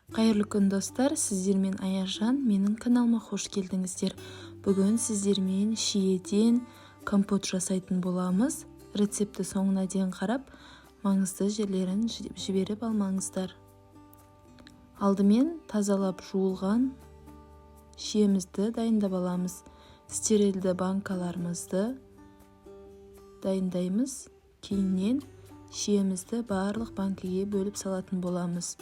Қайырлы күн достар, сіздермен Аяржан, менің каналыма қош келдіңіздер. Бүгін сіздермен шиеден компот жасайтын боламыз. Рецепті соңына дейін қарап, маңызды жерлерін жіберіп алмаңыздар. Алдымен тазалап жуылған шиемізді дайындап аламыз. Стерилді банкаларымызды дайындаймыз. Кейіннен шиемізді барлық банкіге бөліп салатын боламыз.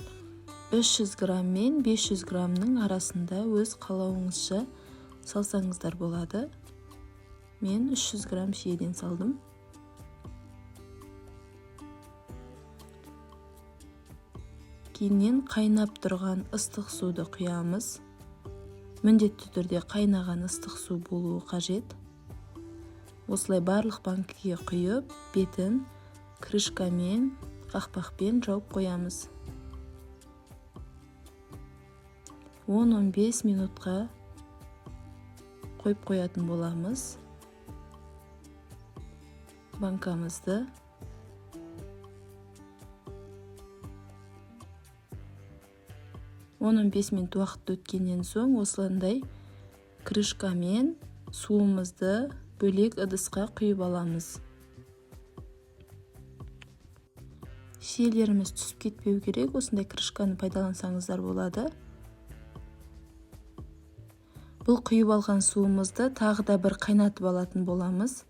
300 грамм мен 500 граммның арасында өз қалауыңызша салсаңыздар болады. Мен 300 грамм шиеден салдым. Кейіннен қайнап тұрған ыстық суды құямыз. Міндетті түрде қайнаған ыстық су болуы қажет. Осылай барлық банкіге құйып, бетін крышкамен, қақпақпен жауып қоямыз. 10-15 минутқа қойып қоятын боламыз. Банкамызды он 15 минут уақыт өткеннен соң осыландай крышкамен суымызды бөлек ыдысқа құйып аламыз. Шиелеріміз түсіп кетпеу керек, осындай крышканы пайдалансаңыздар болады. Бұл құйып алған суымызды тағы да бір қайнатып алатын боламыз.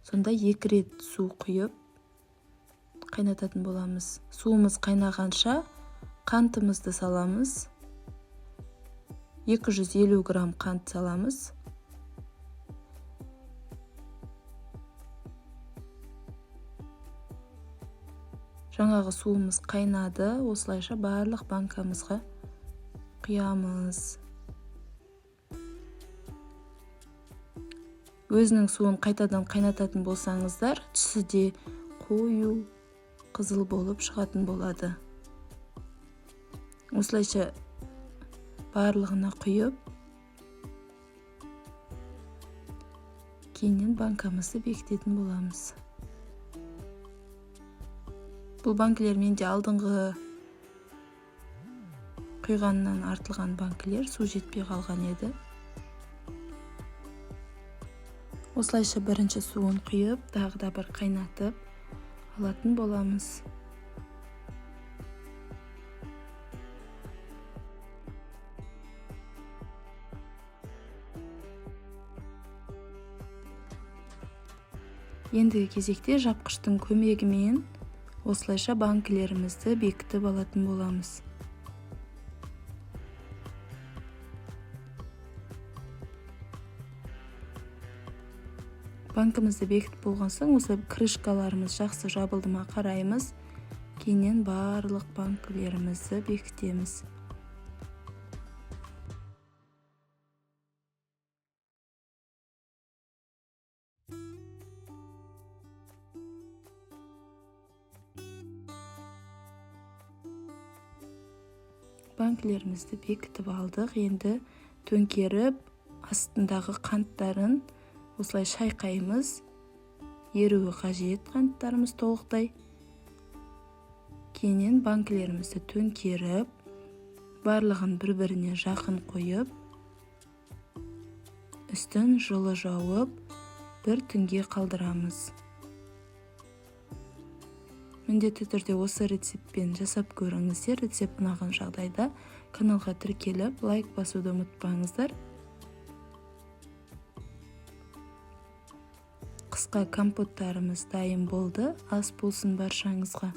Сонда 2 рет су құйып қайнататын боламыз. Суымыз қайнағанша қантымызды саламыз. 250 грамм қант саламыз. Жаңағы суымыз қайнады. Осылайша барлық банкамызға құямыз. Өзінің суын қайтадан қайнататын болсаңыздар, түсі де қою, қызыл болып шығатын болады. Осылайша барлығына құйып, кейіннен банкамызды бекітетін боламыз. Бұл банкілер менде алдыңғы құйғаннан артылған банкілер, су жетпей қалған еді. Осылайша бірінші суын құйып, тағы да бір қайнатып алатын боламыз. Ендігі кезекте жапқыштың көмегімен осылайша банкілерімізді бекітіп алатын боламыз. Банкімізді бекітіп болған соң, осы крышкаларымыз жақсы жабылды ма қараймыз. Кейіннен барлық банкілерімізді бекітеміз. Банкілерімізді бекітіп алдық. Енді төңкеріп, астындағы қанттарын осылай шайқаймыз. Еруі қажет қанттарымыз толықтай. Кейіннен банкілерімізді төңкеріп, барлығын бір-біріне жақын қойып, үстін жылы жауып, бір түнге қалдырамыз. Міндетті түрде осы рецептпен жасап көріңіздер. Рецепт ұнаған жағдайда каналға тіркеліп, лайк басуды ұмытпаңыздар. Қысқа компоттарымыз дайын болды. Ас болсын баршаңызға.